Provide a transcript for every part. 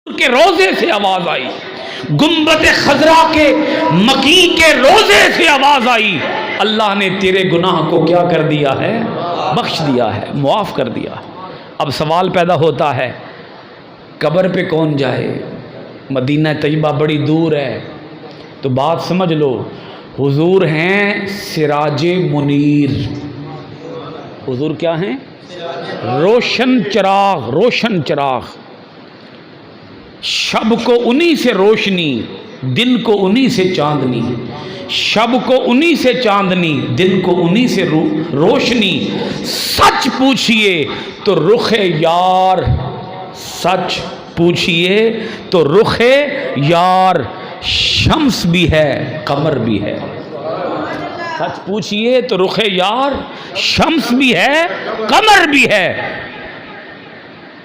کے روزے سے آواز آئی، گنبد خضرا کے مکی کے روزے سے آواز آئی، اللہ نے تیرے گناہ کو کیا کر دیا ہے؟ بخش دیا ہے، معاف کر دیا ہے۔ اب سوال پیدا ہوتا ہے قبر پہ کون جائے؟ مدینہ طیبہ بڑی دور ہے، تو بات سمجھ لو، حضور ہیں سراج منیر۔ حضور کیا ہیں؟ روشن چراغ، روشن چراغ۔ شب کو انہی سے روشنی، دن کو انہی سے چاندنی، شب کو انہی سے چاندنی، دن کو انہی سے روشنی۔ سچ پوچھئے تو رخ یار، سچ پوچھئے تو رخ یار، شمس بھی ہے قمر بھی ہے۔ سچ پوچھئے تو رخ یار، شمس بھی ہے قمر بھی ہے۔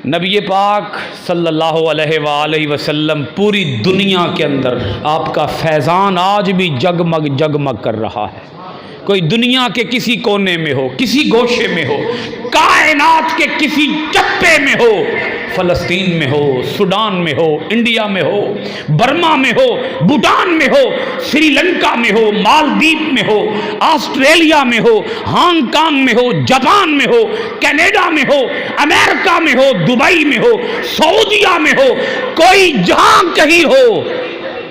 نبی پاک صلی اللہ علیہ وآلہ وسلم پوری دنیا کے اندر آپ کا فیضان آج بھی جگمگ جگمگ کر رہا ہے۔ کوئی دنیا کے کسی کونے میں ہو، کسی گوشے میں ہو، کائنات کے کسی چپے میں ہو، فلسطین میں ہو، سوڈان میں ہو، انڈیا میں ہو، برما میں ہو، بھوٹان میں ہو، سری لنکا میں ہو، مالدیپ میں ہو، آسٹریلیا میں ہو، ہانگ کانگ میں ہو، جاپان میں ہو، کینیڈا میں ہو، امریکہ میں ہو، دبئی میں ہو، سعودیہ میں ہو، کوئی جہاں کہیں ہو،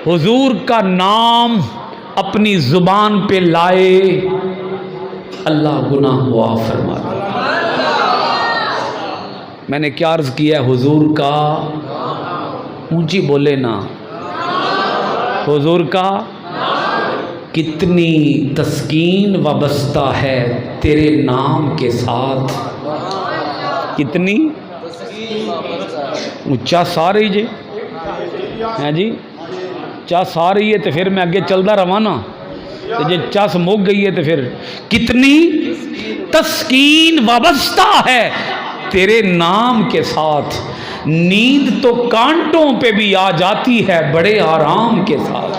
حضور کا نام اپنی زبان پہ لائے، اللہ گناہ معاف فرما دے۔ میں نے کیا عرض کیا ہے؟ حضور کا، اونچی بولے نا، حضور کا کتنی تسکین وابستہ ہے تیرے نام کے ساتھ، کتنی اونچا سا رہی جی ہیں جی، چس آ رہی ہے تو پھر میں اگے چلتا رہا نا، تو جی چس مک گئی ہے تو پھر کتنی تسکین وابستہ ہے تیرے نام کے ساتھ، نیند تو کانٹوں پہ بھی آ جاتی ہے بڑے آرام کے ساتھ۔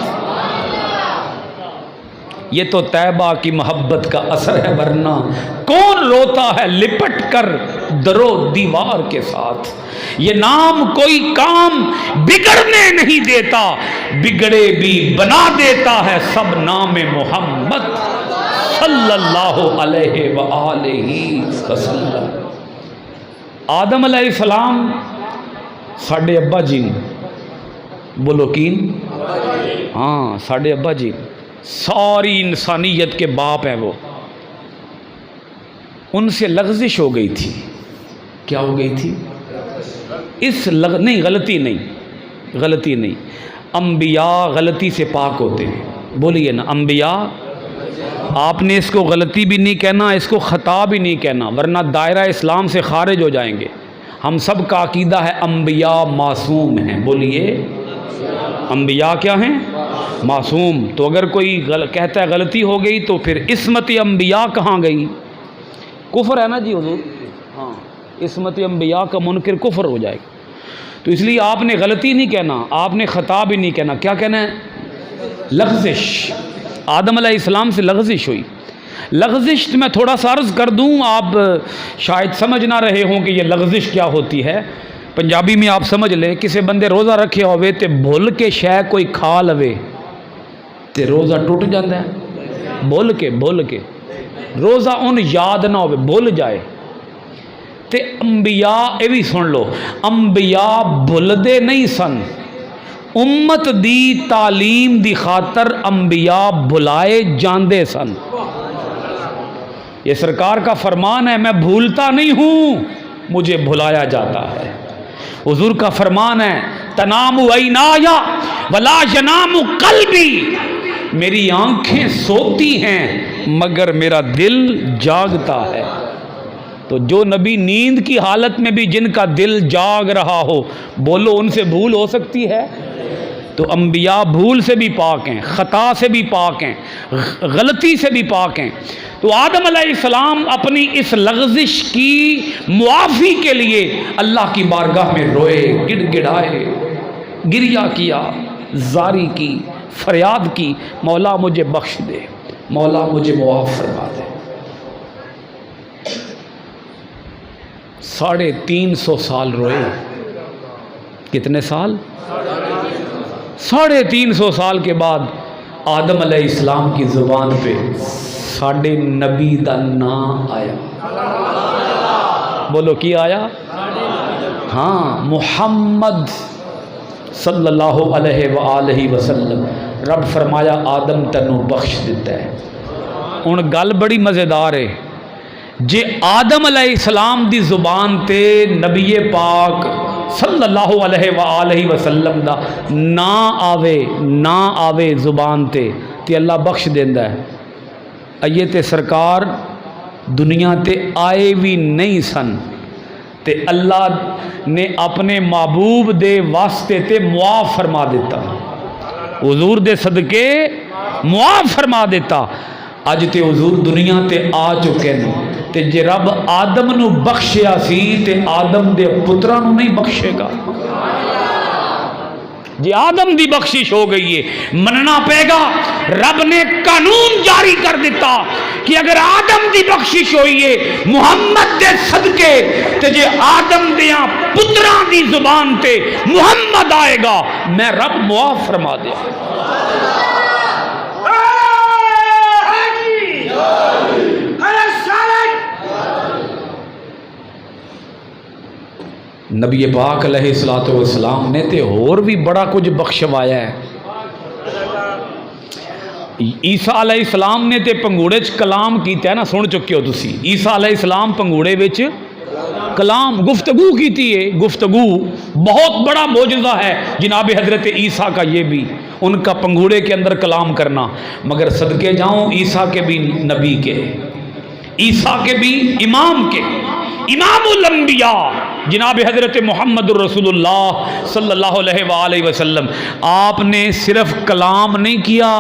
یہ تو طیبہ کی محبت کا اثر ہے، ورنہ کون روتا ہے لپٹ کر درو دیوار کے ساتھ۔ یہ نام کوئی کام بگڑنے نہیں دیتا، بگڑے بھی بنا دیتا ہے سب نام محمد صلی اللہ علیہ وآلہ وسلم۔ آدم علیہ السلام ساڈے ابا جی، بولو کین؟ ہاں ساڈے ابا جی، ساری انسانیت کے باپ ہیں وہ۔ ان سے لغزش ہو گئی تھی، کیا ہو گئی تھی؟ نہیں، غلطی نہیں، انبیاء غلطی سے پاک ہوتے ہیں، بولیے نا انبیاء۔ آپ نے اس کو غلطی بھی نہیں کہنا، اس کو خطا بھی نہیں کہنا، ورنہ دائرہ اسلام سے خارج ہو جائیں گے۔ ہم سب کا عقیدہ ہے انبیاء معصوم ہیں، بولیے انبیاء کیا ہیں؟ معصوم۔ تو اگر کوئی کہتا ہے غلطی ہو گئی تو پھر عصمت انبیاء کہاں گئی؟ کفر ہے نا جی حضور، ہاں عصمت انبیاء کا منکر کفر ہو جائے گا۔ تو اس لیے آپ نے غلطی نہیں کہنا، آپ نے خطا بھی نہیں کہنا، کیا کہنا ہے؟ لغزش۔ آدم علیہ السلام سے لغزش ہوئی۔ لغزش میں تھوڑا سا عرض کر دوں، آپ شاید سمجھ نہ رہے ہوں کہ یہ لغزش کیا ہوتی ہے۔ پنجابی میں آپ سمجھ لیں، کسی بندے روزہ رکھے ہوئے تے بھول کے شے کوئی کھا لوے تے روزہ ٹوٹ جاتا ہے، بھول کے روزہ ان یاد نہ ہوئے، بھول جائے تے انبیاء، اے بھی سن لو، انبیاء بھولدے نہیں سن، امت دی تعلیم دی خاطر انبیاء بھلائے جاندے سن۔ یہ سرکار کا فرمان ہے، میں بھولتا نہیں ہوں، مجھے بھلایا جاتا ہے۔ حضور کا فرمان ہے، تنام عینایا ولا ینام قلبی، میری آنکھیں سوتی ہیں مگر میرا دل جاگتا ہے۔ تو جو نبی نیند کی حالت میں بھی جن کا دل جاگ رہا ہو، بولو ان سے بھول ہو سکتی ہے؟ تو انبیاء بھول سے بھی پاک ہیں، خطا سے بھی پاک ہیں، غلطی سے بھی پاک ہیں۔ تو آدم علیہ السلام اپنی اس لغزش کی معافی کے لیے اللہ کی بارگاہ میں روئے، گڑ گڑائے، گریہ کیا، زاری کی، فریاد کی، مولا مجھے بخش دے، مولا مجھے معاف فرما دے۔ 350 سال روئے، کتنے سال؟ 350 سال کے بعد آدم علیہ السلام کی زبان پہ ساڈے نبی دا نام آیا. بولو کی آیا؟ ہاں، محمد صلی اللہ علیہ وآلہ وسلم. رب فرمایا آدم تینوں بخش دیتا ہے. ہن گل بڑی مزیدار ہے. جے آدم علیہ السلام دی زبان تے نبی پاک صلی اللہ علیہ وآلہ وسلم دا نہ آوے زبان تے اللہ بخش دیندا ہے. ایے تے سرکار دنیا تے آئے بھی نہیں سن تے اللہ نے اپنے محبوب دے واسطے تے معاف فرما دیتا. حضور دے صدقے معاف فرما دیتا. اج تے حضور دنیا تے آ چکے ہیں تے جے رب آدم نو بخشیا سی تے آدم دے پتراں نو نہیں بخشے گا. جی آدم دی بخشش ہو گئی ہے مننا پے گا. رب نے قانون جاری کر دیتا کہ اگر آدم دی بخشش ہوئی ہے محمد دے صدقے تے جے آدم دیاں پتراں دی زبان تے محمد آئے گا میں رب معاف فرما دیا. نبی پاک علیہ الصلوۃ والسلام نے تے اور بھی بڑا کچھ بخشوایا ہے. عیسیٰ علیہ السلام نے تے پنگوڑے چ کلام کیتا ہے نا، سن چکے ہو تسی. عیسیٰ علیہ السلام پنگوڑے وچ کلام گفتگو کیتی ہے. گفتگو بہت بڑا معجزہ ہے جناب حضرت عیسیٰ کا، یہ بھی ان کا پنگوڑے کے اندر کلام کرنا. مگر صدقے جاؤں عیسیٰ کے بھی نبی کے، عیسیٰ کے بھی امام کے، امام الانبیاء جناب حضرت محمد الرسول اللہ صلی اللہ علیہ وآلہ وسلم. آپ نے صرف کلام نہیں کیا،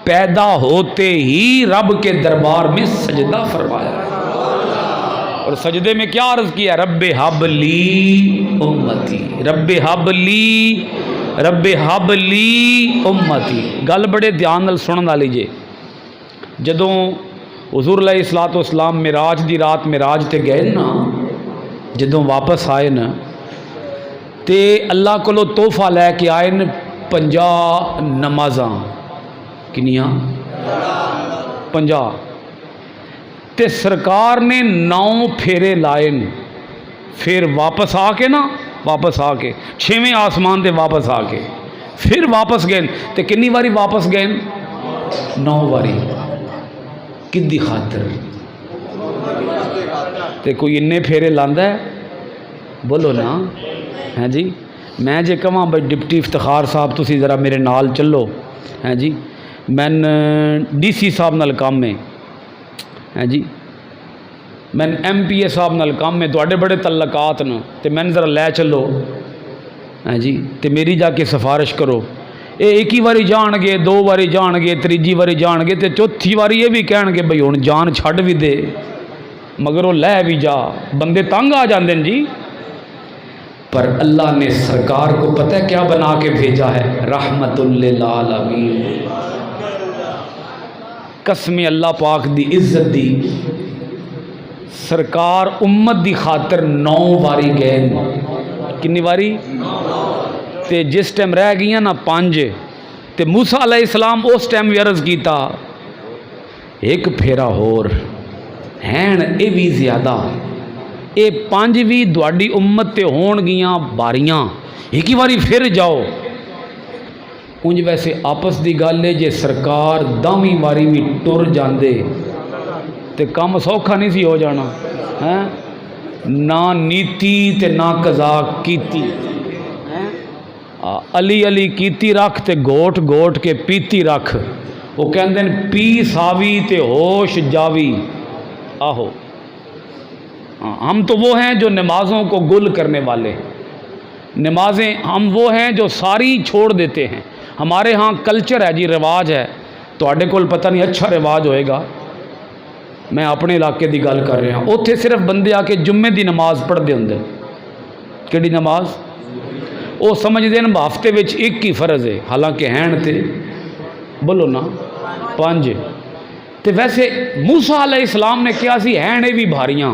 پیدا ہوتے ہی رب کے دربار میں سجدہ فرمایا. اور سجدے میں کیا عرض کیا؟ رب حب لی امتی، رب حب لی، رب حب لی امتی. گل بڑے دھیان نال سنن والی جے. جدوں حضور علیہ الصلوۃ والسلام معراج دی رات معراج تے گئے نا، جدوں واپس آئے نا تے اللہ کولو تحفہ لے کے آئے نا 50 نمازاں. کنیاں؟ 50. تے سرکار نے 9 پھیرے لائے. پھر واپس آ کے نا، واپس آ کے 6ویں آسمان تے واپس آ کے پھر واپس گئے. تے کنی واری واپس گئے؟ 9 واری. کدی خاطر؟ تے کوئی انے پھیرے لاندا ہے؟ بولو نا. ہیں جی میں جے کہاں بھائی ڈپٹی افتخار صاحب تسی ذرا میرے نال چلو، ہیں جی میں ڈی سی صاحب نال کام ہے، ہیں جی میں ایم پی اے صاحب نال کام ہے، تواڈے بڑے تعلقات نا تے میں ذرا لے چلو، ہیں جی تے میری جا کے سفارش کرو. یہ ایک ہی واری جان گے، 2 واری جان گے، 3جی واری جان گے تے 4تھی واری یہ بھی کہن گے بھئی ہن جان چھڈ بھی دے، مگر وہ لے بھی جا. بندے تنگ آ جاندے ہیں جی. پر اللہ نے سرکار کو پتہ ہے کیا بنا کے بھیجا ہے؟ رحمت للعالمین. قسم اللہ پاک دی عزت دی، سرکار امت دی خاطر 9 واری گئے. کنی واری؟ تے جس ٹائم رہ گئیاں نا 5 تے موسیٰ علیہ السلام اس ٹائم بھی عرض کیتا ایک پھیرا ہور ہین اے بھی زیادہ، اے 5 بھی دوڑی امت تے ہون گیاں باریاں، ایک ہی واری پھر جاؤ. انج ویسے آپس دی گل ہے جے سرکار 10ویں واری بھی ٹر جاندے تے کم سوکھا نہیں سی ہو جانا. نہ نیتی تے نہ قضا کیتی. علی علی کیتی رکھ تے گوٹ گوٹ کے پیتی رکھ. وہ کہندے ہیں پی ساوی تے ہوش جاوی. آہو ہم تو وہ ہیں جو نمازوں کو گل کرنے والے. نمازیں ہم وہ ہیں جو ساری چھوڑ دیتے ہیں. ہمارے ہاں کلچر ہے جی، رواج ہے. تواڈے کول پتہ نہیں اچھا رواج ہوئے گا، میں اپنے علاقے دی گل کر رہا ہوں. اوتھے صرف بندے آ کے جمعے دی نماز پڑھتے ہوں. کیڑی نماز؟ وہ سمجھتے ہیں ہفتے وچ ایک ہی فرض ہے، حالانکہ ہیں تے بولو نا 5. تے ویسے موسیٰ علیہ السلام نے کیا سی ہیں اے بھی بھاریاں.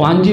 5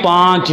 5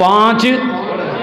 5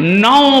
9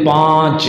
5,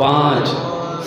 5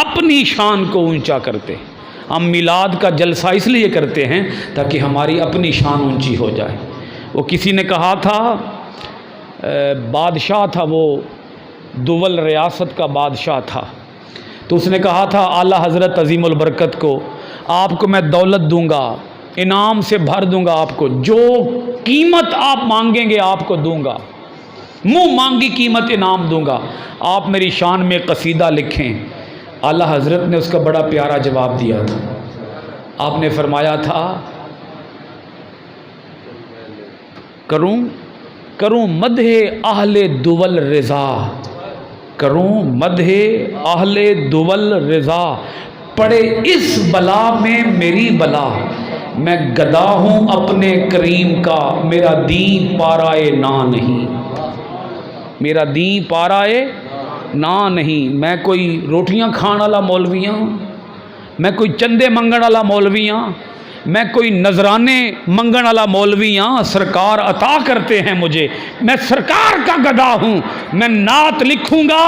اپنی شان کو اونچا کرتے ہیں۔ ہم میلاد کا جلسہ اس لیے کرتے ہیں تاکہ ہماری اپنی شان اونچی ہو جائے۔ وہ کسی نے کہا تھا، بادشاہ تھا، وہ دول ریاست کا بادشاہ تھا، تو اس نے کہا تھا اعلیٰ حضرت عظیم البرکت کو، آپ کو میں دولت دوں گا، انعام سے بھر دوں گا، آپ کو جو قیمت آپ مانگیں گے آپ کو دوں گا، منہ مانگی قیمت انعام دوں گا، آپ میری شان میں قصیدہ لکھیں۔ اعلیٰ حضرت نے اس کا بڑا پیارا جواب دیا تھا۔ آپ نے فرمایا تھا، کروں مدح اہل دول رضا، کروں مدح اہل دول رضا، پڑے اس بلا میں میری بلا، میں گدا ہوں اپنے کریم کا، میرا دین پارائے نا نہیں، میرا دین پارائے نا نہیں۔ میں کوئی روٹیاں کھان والا مولوی ہوں، میں کوئی چندے منگن والا مولوی ہوں، میں کوئی نذرانے منگن والا مولوی ہوں، سرکار عطا کرتے ہیں مجھے، میں سرکار کا گدا ہوں، میں نعت لکھوں گا،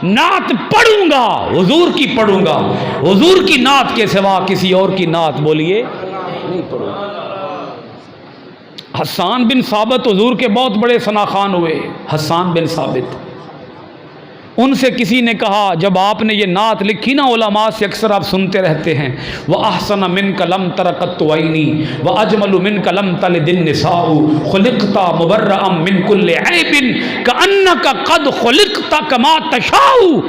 نعت پڑھوں گا، حضور کی پڑھوں گا، حضور کی نعت کے سوا کسی اور کی نعت بولیے نہیں پڑھوں گا۔ حسان بن ثابت حضور کے بہت بڑے ثناخوان ہوئے، حسان بن ثابت، ان سے کسی نے کہا جب آپ نے یہ نعت لکھی نا، علماء سے اکثر آپ سنتے رہتے ہیں، وَأَحْسَنَ مِنْكَ لَمْ تَرَ قَطُّ عَيْنِي وَأَجْمَلُ مِنْكَ لَمْ تَلِدِ النِّسَاءُ خُلِقْتَ مُبَرَّأً مِنْ كُلِّ عَيْبٍ كَأَنَّكَ قَدْ خُلِقْتَ كَمَا تَشَاءُ۔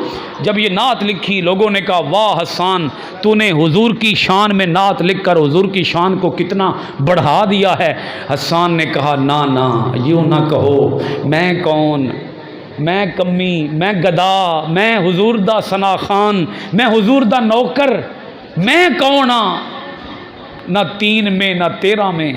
جب یہ نعت لکھی لوگوں نے کہا واہ حسان، تو نے حضور کی شان میں نعت لکھ کر حضور کی شان کو کتنا بڑھا دیا ہے۔ حسان نے کہا نا نا، یوں نہ کہو، میں کون، میں کمی، میں گدا، میں حضور دا ثنا خان، میں حضور دا نوکر، میں کون ہاں، نہ 3 میں نہ 13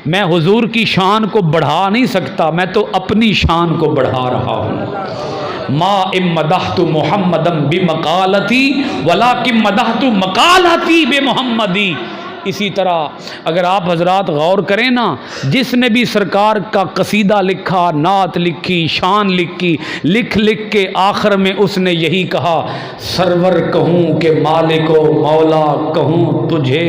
میں حضور کی شان کو بڑھا نہیں سکتا، میں تو اپنی شان کو بڑھا رہا ہوں۔ ما ام مدحت محمدم بمقالتی ولکن مدحت مقالتی بمحمدی۔ اسی طرح اگر آپ حضرات غور کریں نا، جس نے بھی سرکار کا قصیدہ لکھا، نعت لکھی، شان لکھی، لکھ کے آخر میں اس نے یہی کہا، سرور کہوں کہ مالک و مولا کہوں تجھے،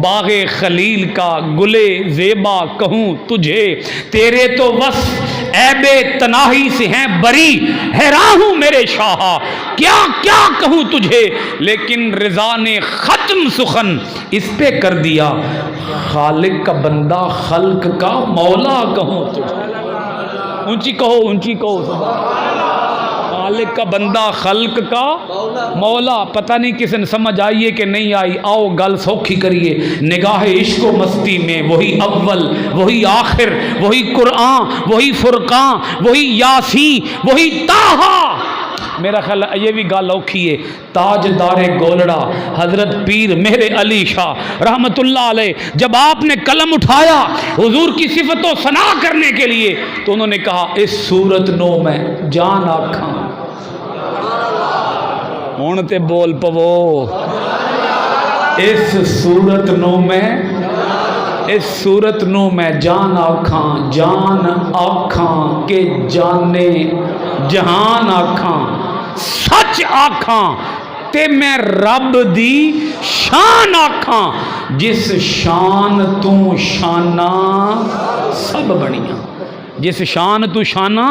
باغ خلیل کا گلے زیبا کہوں تجھے، تیرے تو وصف عیب تناہی سے ہیں بری، حیران ہوں میرے شاہ کیا کیا کہوں تجھے، لیکن رضا نے ختم سخن اس پہ کر دیا، خالق کا بندہ خلق کا مولا کہوں تجھے۔ اونچی کہو خالق کا بندہ خلق کا مولا۔ پتہ نہیں کسی نے سمجھ آئی ہے کہ نہیں آئی، آؤ گل سوکھی کریے۔ نگاہ عشق و مستی میں وہی اول، وہی آخر، وہی قرآن، وہی فرقان، وہی یاسین، وہی طٰہٰ۔ میرا خیال ہے یہ بھی گل اوکھی ہے۔ تاجدار گولڑا حضرت پیر مہر علی شاہ رحمت اللہ علیہ، جب آپ نے قلم اٹھایا حضور کی صفت و ثنا کرنے کے لیے تو انہوں نے کہا اس صورت نو میں جان آکھاں، ہون تے بول پوو، اس صورت نو میں، اس صورت نو میں جان آکھاں، جان آکھاں کہ جانے جہان آکھاں، سچ آکھاں تے میں رب دی شان آکھاں، جس شان تو شانہ سب بنیاں، جس شان تو شانہ،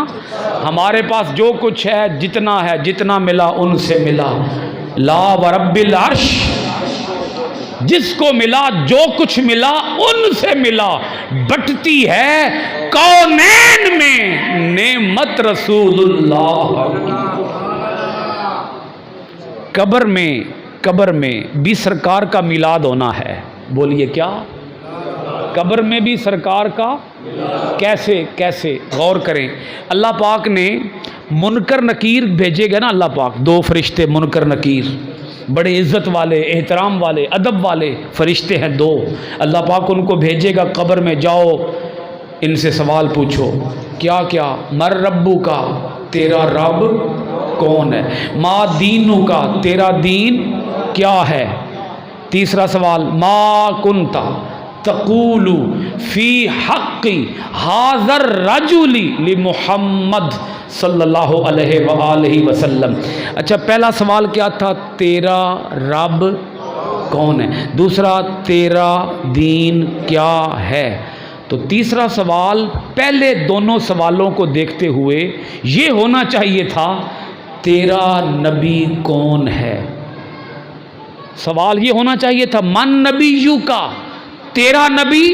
ہمارے پاس جو کچھ ہے، جتنا ہے، جتنا ملا ان سے ملا، لا ورب العرش، جس کو ملا جو کچھ ملا ان سے ملا، بٹتی ہے کونین میں نعمت رسول اللہ۔ قبر میں بھی سرکار کا میلاد ہونا ہے، بولیے کیا؟ قبر میں بھی سرکار کا کیسے غور کریں۔ اللہ پاک نے منکر نکیر بھیجے گا نا، اللہ پاک 2 فرشتے منکر نکیر، بڑے عزت والے، احترام والے، ادب والے فرشتے ہیں 2، اللہ پاک ان کو بھیجے گا قبر میں، جاؤ ان سے سوال پوچھو، کیا مر ربو کا، تیرا رب کون ہے، ما دینو کا، تیرا دین کیا ہے، تیسرا سوال ما کنتا، تقولو فی حق حاضر رجلی لمحمد صلی اللہ علیہ وآلہ وسلم. اچھا پہلا سوال کیا تھا؟ تیرا رب کون ہے؟ دوسرا تیرا دین کیا ہے؟ تو تیسرا سوال پہلے دونوں سوالوں کو دیکھتے ہوئے یہ ہونا چاہیے تھا تیرا نبی کون ہے. سوال یہ ہونا چاہیے تھا من نبیو کا، تیرا نبی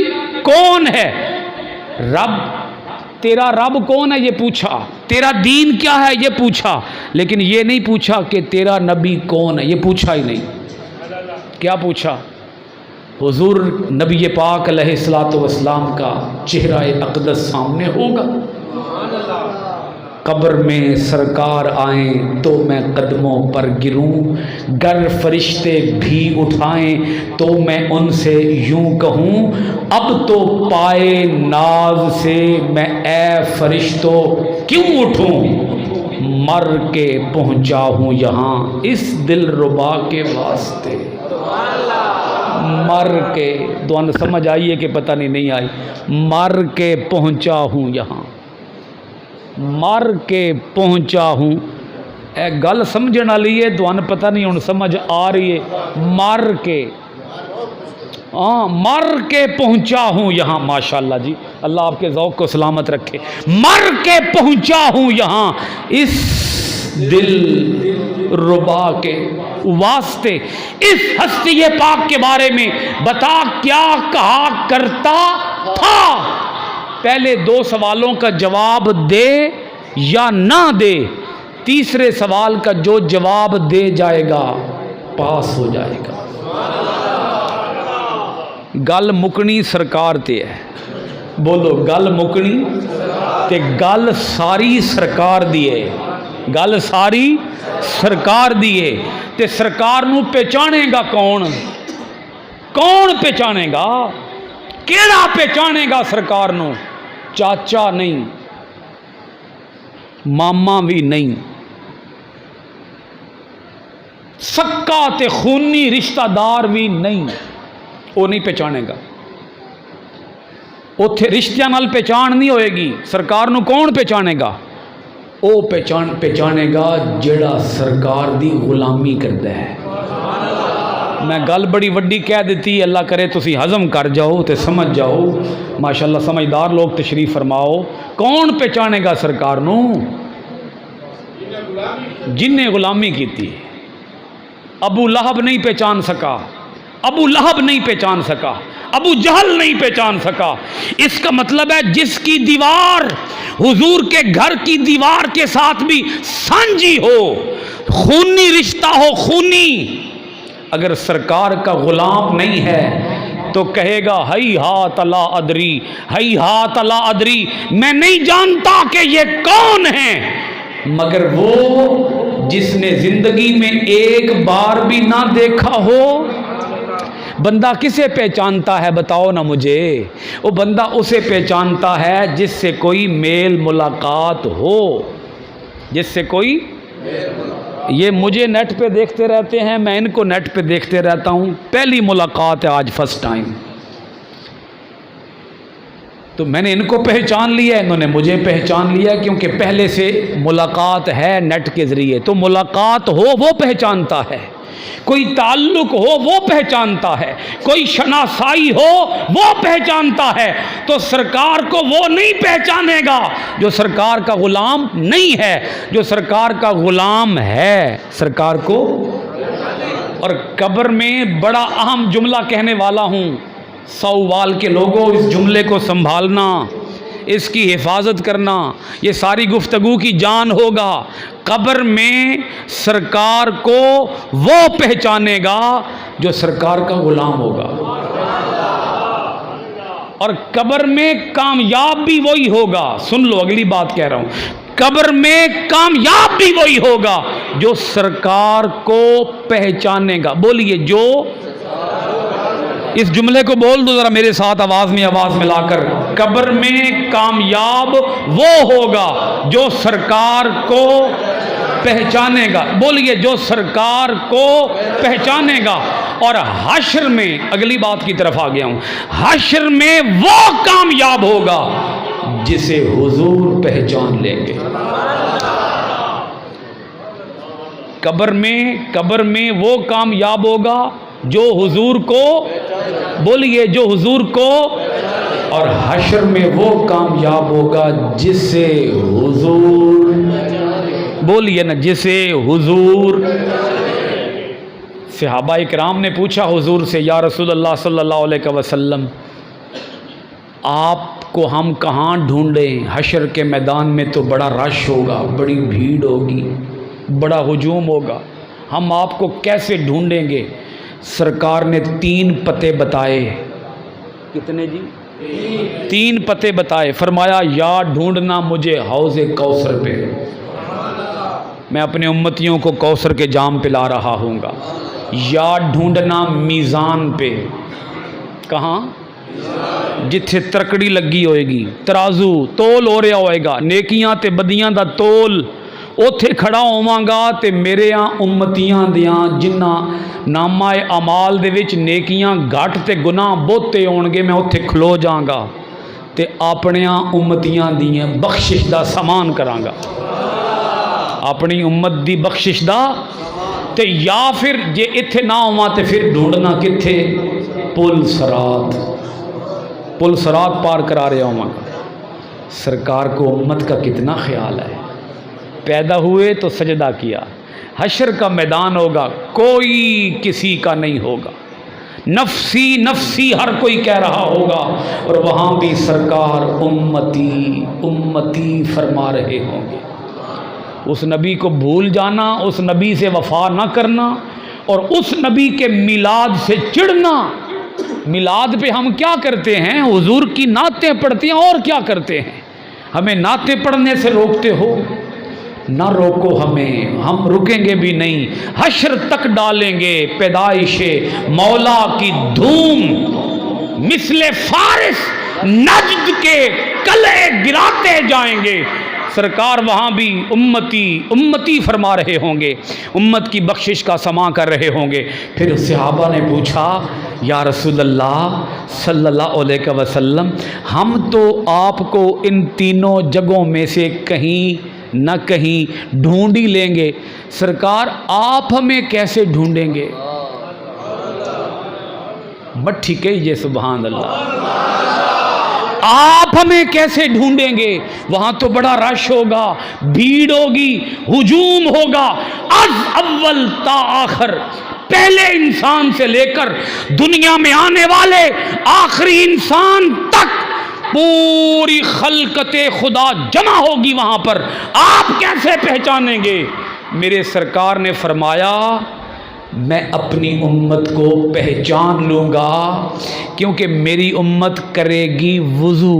کون ہے. رب، تیرا رب کون ہے یہ پوچھا، تیرا دین کیا ہے یہ پوچھا، لیکن یہ نہیں پوچھا کہ تیرا نبی کون ہے، یہ پوچھا ہی نہیں. کیا پوچھا؟ حضور نبی پاک علیہ الصلوۃ والسلام کا چہرہ اقدس سامنے ہوگا، قبر میں سرکار آئیں تو میں قدموں پر گروں، گر فرشتے بھی اٹھائیں تو میں ان سے یوں کہوں اب تو پائے ناز سے میں اے فرشتوں کیوں اٹھوں، مر کے پہنچا ہوں یہاں اس دل ربا کے واسطے. مر کے، دعا سمجھ آئیے کہ پتہ نہیں آئی. مر کے پہنچا ہوں یہاں، مر کے پہنچا ہوں. اے گل سمجھن والی ہے، دعا پتہ نہیں ہوں سمجھ آ رہی ہے. مر کے، ہاں مر کے پہنچا ہوں یہاں. ماشاءاللہ جی، اللہ آپ کے ذوق کو سلامت رکھے. مر کے پہنچا ہوں یہاں اس دل ربا کے واسطے. اس ہستی پاک کے بارے میں بتا کیا کہا کرتا تھا. پہلے دو سوالوں کا جواب دے یا نہ دے، تیسرے سوال کا جو جواب دے جائے گا پاس ہو جائے گا. گل مکنی سرکار تے ہے، بولو گل مکنی تے گل ساری سرکار دی ہے. گل ساری سرکار دی ہے تے سرکار نو پہچانے گا کون؟ کون پہچانے گا؟ کیڑا پہچانے گا سرکار نو؟ چاچا نہیں، ماما بھی نہیں، سکا تے خونی رشتہ دار بھی نہیں، وہ نہیں پہچانے گا. اوتھے رشتہ نال پہچان نہیں ہوئے گی. سرکار نو کون پہچانے گا؟ او پہچانے گا جڑا سرکار دی غلامی کرتا ہے. میں گل بڑی وڈی کہہ دیتی، اللہ کرے تسی ہضم کر جاؤ تے سمجھ جاؤ. ماشاءاللہ سمجھدار لوگ تشریف فرماؤ. کون پہچانے گا سرکار نو؟ جن نے غلامی کی تھی. ابو لہب نہیں پہچان سکا، ابو لہب نہیں پہچان سکا، ابو جہل نہیں پہچان سکا. اس کا مطلب ہے جس کی دیوار حضور کے گھر کی دیوار کے ساتھ بھی سانجھی ہو، خونی رشتہ ہو، خونی، اگر سرکار کا غلام نہیں ہے تو کہے گا ہی ہاتھ لا ادری، ہی ہاتھ لا ادری، میں نہیں جانتا کہ یہ کون ہے. مگر وہ جس نے زندگی میں ایک بار بھی نہ دیکھا ہو. بندہ کسے پہچانتا ہے بتاؤ نا مجھے؟ وہ بندہ اسے پہچانتا ہے جس سے کوئی میل ملاقات ہو، جس سے کوئی. یہ مجھے نیٹ پہ دیکھتے رہتے ہیں، میں ان کو نیٹ پہ دیکھتے رہتا ہوں. پہلی ملاقات ہے آج، فرسٹ ٹائم. تو میں نے ان کو پہچان لیا، انہوں نے مجھے پہچان لیا، کیونکہ پہلے سے ملاقات ہے نیٹ کے ذریعے. تو ملاقات ہو وہ پہچانتا ہے، کوئی تعلق ہو وہ پہچانتا ہے، کوئی شناسائی ہو وہ پہچانتا ہے. تو سرکار کو وہ نہیں پہچانے گا جو سرکار کا غلام نہیں ہے. جو سرکار کا غلام ہے سرکار کو. اور قبر میں بڑا اہم جملہ کہنے والا ہوں، سوال کے لوگوں اس جملے کو سنبھالنا، اس کی حفاظت کرنا، یہ ساری گفتگو کی جان ہوگا. قبر میں سرکار کو وہ پہچانے گا جو سرکار کا غلام ہوگا، اور قبر میں کامیاب بھی وہی ہوگا. سن لو اگلی بات کہہ رہا ہوں، قبر میں کامیاب بھی وہی ہوگا جو سرکار کو پہچانے گا. بولیے جو. اس جملے کو بول دو ذرا میرے ساتھ آواز میں آواز ملا کر. قبر میں کامیاب وہ ہوگا جو سرکار کو پہچانے گا. بولیے جو سرکار کو پہچانے گا. اور حشر میں، اگلی بات کی طرف آ گیا ہوں، حشر میں وہ کامیاب ہوگا جسے حضور پہچان لیں گے۔ قبر میں وہ کامیاب ہوگا جو حضور کو، بولیے، جو حضور کو، اور حشر میں وہ کامیاب ہوگا جسے حضور، بولیے نا، جسے حضور۔ صحابہ اکرام نے پوچھا حضور سے، یا رسول اللہ صلی اللہ علیہ وسلم، آپ کو ہم کہاں ڈھونڈیں؟ حشر کے میدان میں تو بڑا رش ہوگا، بڑی بھیڑ ہوگی، بڑا ہجوم ہوگا، ہم آپ کو کیسے ڈھونڈیں گے؟ سرکار نے 3 پتے بتائے۔ کتنے جی؟ 3 پتے بتائے۔ فرمایا یا ڈھونڈنا مجھے حوض کوثر پہ، میں اپنے امتیوں کو کوثر کے جام پلا رہا ہوں گا، یا ڈھونڈنا میزان پہ۔ کہاں؟ جتھے ترکڑی لگی ہوئے گی، ترازو تول ہو رہا ہوئے گا، نیکیاں تے بدیاں دا تول، اوتھے کھڑا ہوواں گا تے میرے ہاں امتیاں دیاں جنہ نامہ اعمال دے وچ نیکیاں گھٹ تے گناہ بہتے ہون گے، میں اوتھے کھلو جاں گا تے اپنے امتیاں دیاں بخشش دا سامان کراں گا، اپنی امت دی بخشش دا۔ تے یا پھر جے اتھے نہ ہواں تے پھر ڈھونڈنا کتھے؟ پل صراط پار کرا رہا ہوں گا۔ سرکار کو امت کا کتنا خیال ہے۔ پیدا ہوئے تو سجدہ کیا، حشر کا میدان ہوگا، کوئی کسی کا نہیں ہوگا، نفسی نفسی ہر کوئی کہہ رہا ہوگا، اور وہاں بھی سرکار امتی امتی فرما رہے ہوں گے۔ اس نبی کو بھول جانا، اس نبی سے وفا نہ کرنا، اور اس نبی کے میلاد سے چڑھنا۔ میلاد پہ ہم کیا کرتے ہیں؟ حضور کی نعتیں پڑھتے ہیں، اور کیا کرتے ہیں؟ ہمیں نعتیں پڑھنے سے روکتے ہو؟ نہ روکو ہمیں، ہم رکیں گے بھی نہیں، حشر تک ڈالیں گے پیدائش مولا کی دھوم، مثل فارس نجد کے قلعے گراتے جائیں گے۔ سرکار وہاں بھی امتی امتی فرما رہے ہوں گے، امت کی بخشش کا سما کر رہے ہوں گے۔ پھر صحابہ نے پوچھا یا رسول اللہ صلی اللہ علیہ وسلم، ہم تو آپ کو ان تینوں جگہوں میں سے کہیں نہ کہیں ڈھونڈ ہی لیں گے، سرکار آپ ہمیں کیسے ڈھونڈیں گے؟ مٹھی کہیے سبحان اللہ، آپ ہمیں کیسے ڈھونڈیں گے؟ وہاں تو بڑا رش ہوگا، بھیڑ ہوگی، ہجوم ہوگا، از اول تا آخر، پہلے انسان سے لے کر دنیا میں آنے والے آخری انسان تک پوری خلقت خدا جمع ہوگی وہاں پر، آپ کیسے پہچانیں گے؟ میرے سرکار نے فرمایا میں اپنی امت کو پہچان لوں گا، کیونکہ میری امت کرے گی وضو۔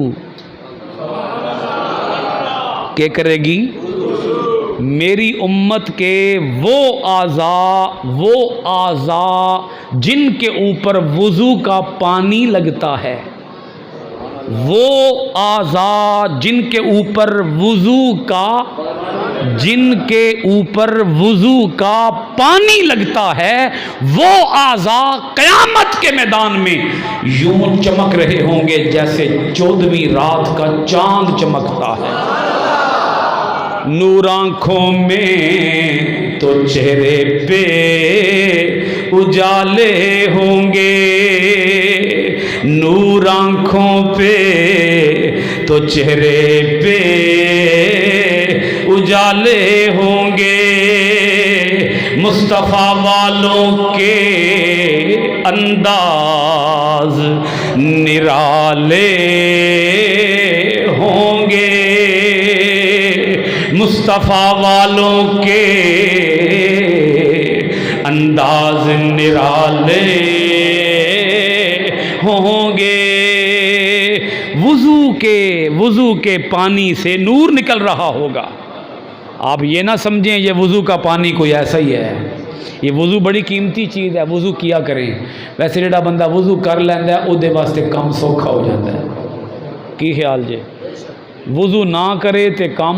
کیا کرے گی؟ میری امت کے وہ اعضاء جن کے اوپر وضو کا پانی لگتا ہے، وہ اعضاء جن کے اوپر وضو کا پانی لگتا ہے، وہ اعضاء قیامت کے میدان میں یوں چمک رہے ہوں گے جیسے 14ویں رات کا چاند چمکتا ہے۔ نور آنکھوں میں تو چہرے پہ اجالے ہوں گے، نور آنکھوں پہ تو چہرے پہ اجالے ہوں گے، مصطفیٰ والوں کے انداز نرالے ہوں گے، مصطفیٰ والوں کے انداز نرالے ہوں گے۔ وضو کے پانی سے نور نکل رہا ہوگا۔ آپ یہ نہ سمجھیں یہ وضو کا پانی کوئی ایسا ہی ہے، یہ وضو بڑی قیمتی چیز ہے، وضو کیا کریں۔ ویسے جڑا بندہ وضو کر لیندہ ہے اودے واسطے کم سوکھا ہو جاتا ہے۔ کی خیال جے؟ وضو نہ کرے تے کم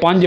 5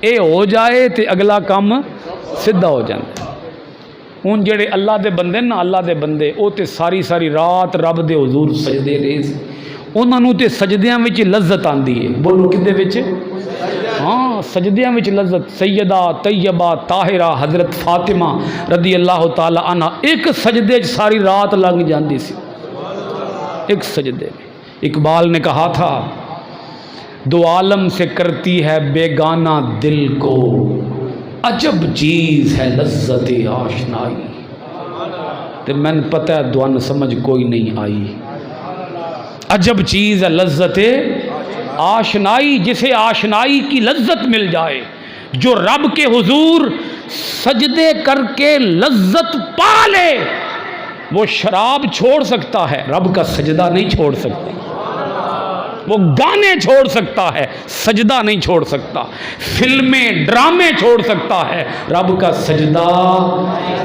اے ہو جائے تے اگلا کام سدھا ہو جاتا۔ ہن جڑے اللہ دے بندے نا، اللہ دے بندے او تے ساری ساری رات رب دے حضور سجدے رہے سی، انہاں نوں تے سجدیاں وچ لذت آندی ہے۔ بولو کدے وچ؟ ہاں سجدیاں وچ لذت۔ سیدہ طیبہ طاہرہ حضرت فاطمہ رضی اللہ تعالی عنہ ایک سجدے وچ ساری رات لنگ جاندی سی، ایک سجدے میں۔ اقبال نے کہا تھا دو عالم سے کرتی ہے بیگانہ دل کو، عجب چیز ہے لذت آشنائی۔ تو میں نے پتہ ہے دوان سمجھ کوئی نہیں آئی۔ عجب چیز ہے لذت آشنائی، جسے آشنائی کی لذت مل جائے، جو رب کے حضور سجدے کر کے لذت پا لے، وہ شراب چھوڑ سکتا ہے، رب کا سجدہ نہیں چھوڑ سکتا۔ وہ گانے چھوڑ سکتا ہے، سجدہ نہیں چھوڑ سکتا۔ فلمیں ڈرامے چھوڑ سکتا ہے، رب کا سجدہ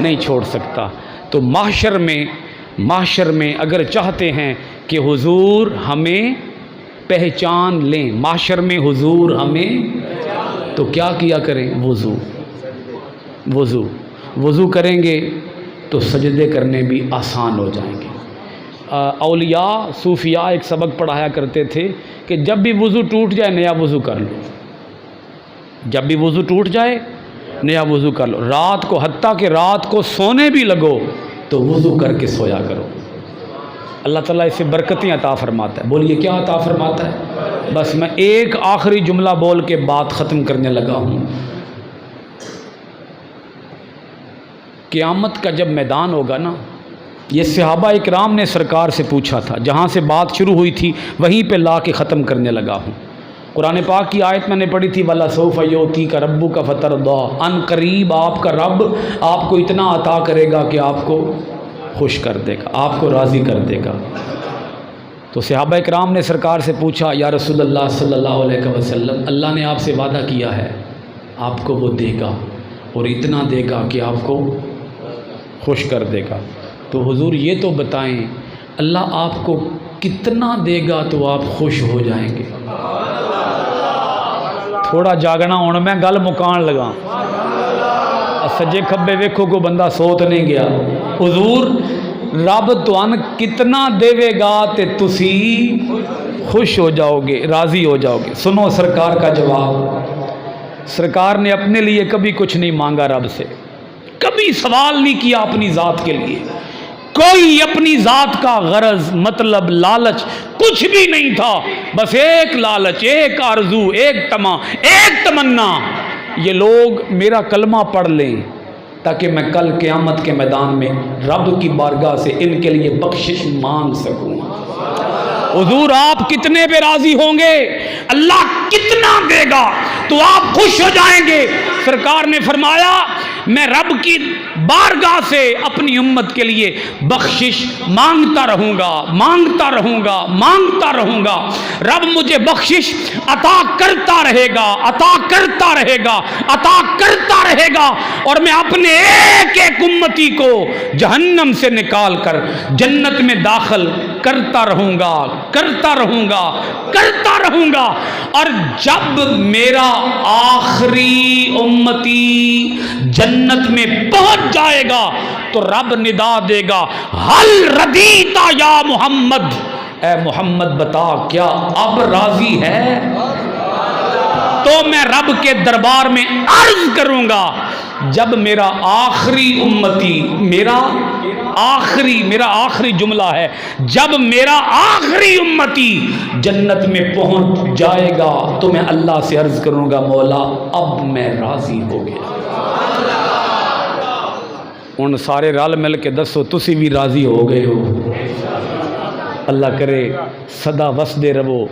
نہیں چھوڑ سکتا۔ تو معاشر میں اگر چاہتے ہیں کہ حضور ہمیں پہچان لیں، معاشر میں حضور ہمیں، تو کیا کیا کریں؟ وضو کریں گے تو سجدے کرنے بھی آسان ہو جائیں گے۔ اولیاء صوفیاء ایک سبق پڑھایا کرتے تھے کہ جب بھی وضو ٹوٹ جائے نیا وضو کر لو، جب بھی وضو ٹوٹ جائے نیا وضو کر لو۔ رات کو، حتیٰ کہ رات کو سونے بھی لگو تو وضو کر کے سویا کرو، اللہ تعالیٰ اسے برکتیں عطا فرماتا ہے۔ بولیے کیا عطا فرماتا ہے؟ بس میں ایک آخری جملہ بول کے بات ختم کرنے لگا ہوں۔ قیامت کا جب میدان ہوگا نا، یہ صحابہ اکرام نے سرکار سے پوچھا تھا، جہاں سے بات شروع ہوئی تھی وہیں پہ لا کے ختم کرنے لگا ہوں۔ قرآن پاک کی آیت میں نے پڑھی تھی وَلَسَوْفَ يُعْطِيكَ رَبُّكَ فَتَرْضَىٰ، ان قریب آپ کا رب آپ کو اتنا عطا کرے گا کہ آپ کو خوش کر دے گا، آپ کو راضی کر دے گا۔ تو صحابہ اکرام نے سرکار سے پوچھا یا رسول اللہ صلی اللہ علیہ وسلم، اللہ نے آپ سے وعدہ کیا ہے آپ کو وہ دے گا اور اتنا دے گا کہ آپ کو خوش کر دے گا، تو حضور یہ تو بتائیں اللہ آپ کو کتنا دے گا تو آپ خوش ہو جائیں گے؟ تھوڑا جاگنا ہونا، میں گل مکان لگا، سجے کھبے ویکھو کو بندہ سوت نہیں گیا۔ حضور رب تہن کتنا دے گا تے تسی خوش ہو جاؤ گے، راضی ہو جاؤ گے؟ سنو سرکار کا جواب۔ سرکار نے اپنے لیے کبھی کچھ نہیں مانگا رب سے، کبھی سوال نہیں کیا اپنی ذات کے لیے، کوئی اپنی ذات کا غرض، مطلب، لالچ کچھ بھی نہیں تھا، بس ایک لالچ، ایک آرزو، ایک طمع، ایک تمنا، یہ لوگ میرا کلمہ پڑھ لیں تاکہ میں کل قیامت کے میدان میں رب کی بارگاہ سے ان کے لیے بخشش مانگ سکوں۔ حضور آپ کتنے پہ راضی ہوں گے، اللہ کتنا دے گا تو آپ خوش ہو جائیں گے؟ سرکار نے فرمایا میں رب کی بارگاہ سے اپنی امت کے لیے بخشش مانگتا رہوں گا، مانگتا رہوں گا، مانگتا رہوں گا۔ رب مجھے بخشش عطا کرتا رہے گا، عطا کرتا رہے گا، عطا کرتا رہے گا، اور میں اپنے ایک ایک امتی کو جہنم سے نکال کر جنت میں داخل کرتا رہوں گا، کرتا رہوں گا، کرتا رہوں گا۔ اور جب میرا آخری امتی جنت میں پہنچ جائے گا تو رب ندا دے گا حل ردیتا یا محمد، اے محمد بتا کیا اب راضی ہے؟ تو میں رب کے دربار میں عرض کروں گا جب میرا آخری امتی، میرا آخری جملہ ہے، جب میرا آخری امتی جنت میں پہنچ جائے گا تو میں اللہ سے عرض کروں گا مولا اب میں راضی ہو گیا۔ ان سارے رل مل کے دسو تسی بھی راضی ہو گئے ہو؟ اللہ کرے سدا وسدے رہو،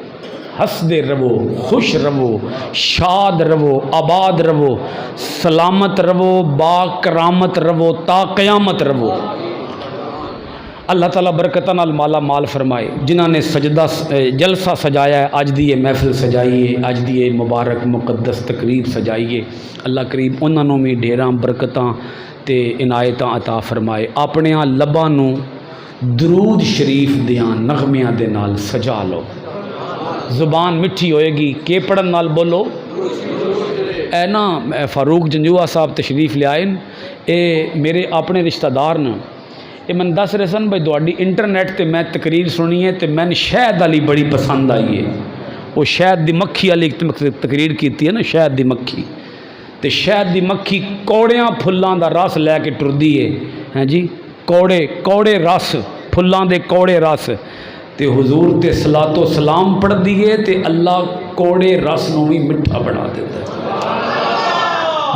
ہسدے رہو، خوش رہو، شاد رہو، آباد رہو، سلامت رہو، با کرامت رہو، تا قیامت رہو۔ اللہ تعالیٰ برکتاں نال مالا مال فرمائے۔ جنہاں نے سجدہ جلسہ سجایا ہے، اج دی یہ محفل سجائیے، اج دی یہ مبارک مقدس تقریب سجائیے، اللہ کریم انہاں نوں بھی ڈھیراں برکتاں تے عنایتاں عطا فرمائے۔ اپنیاں لباں نوں درود شریف دیاں نغمیاں دے نال سجا لو، زبان مٹھی ہوئے گی، کے پڑھن نال بولو، اے نا فاروق جنجوا صاحب تشریف لے آئے، اے میرے اپنے رشتہ دار نے، یہ میں دس رہے سن بھائی تھوڑی انٹرنیٹ تے میں تقریر سنی ہے تے میں نے شہد والی بڑی پسند آئی ہے، وہ شہد دی مکھی والی تقریر کیتی ہے نا، شہد دی مکھی، تے شہد دی مکھی کوڑیاں پھلاں دا رس لے کے ٹردی ہے، ہاں جی، کوڑے رس، پھلاں دے کوڑے رس، تے حضور تے صلاۃ و سلام پڑھ دیے تے اللہ کوڑے رس نو بھی میٹھا بنا دیتا ہے۔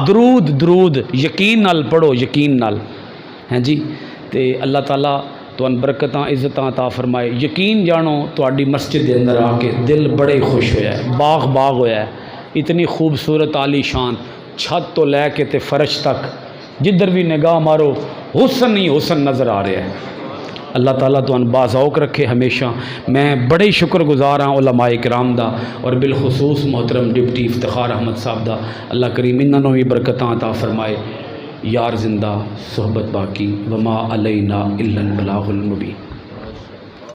درود یقین نال پڑھو، یقین نال، ہیں جی، تے اللہ تعالیٰ تو برکتاں عزتاں عطا فرمائے۔ یقین جانو تواڈی مسجد دے اندر آ کے دل بڑے خوش ہویا ہے، باغ ہویا ہے، اتنی خوبصورت عالی شان، چھت تو لے کے تے فرش تک جدھر بھی نگاہ مارو حسن ہی حسن نظر آ رہا ہے۔ اللہ تعالیٰ تو باذوق رکھے ہمیشہ۔ میں بڑے شکر گزار ہاں علماء کرام دا، اور بالخصوص محترم ڈپٹی افتخار احمد صاحب دا، اللہ کریم انہاں نوں بھی برکتاں عطا فرمائے۔ یار زندہ، صحبت باقی، وما علینا الا البلاغ المبین۔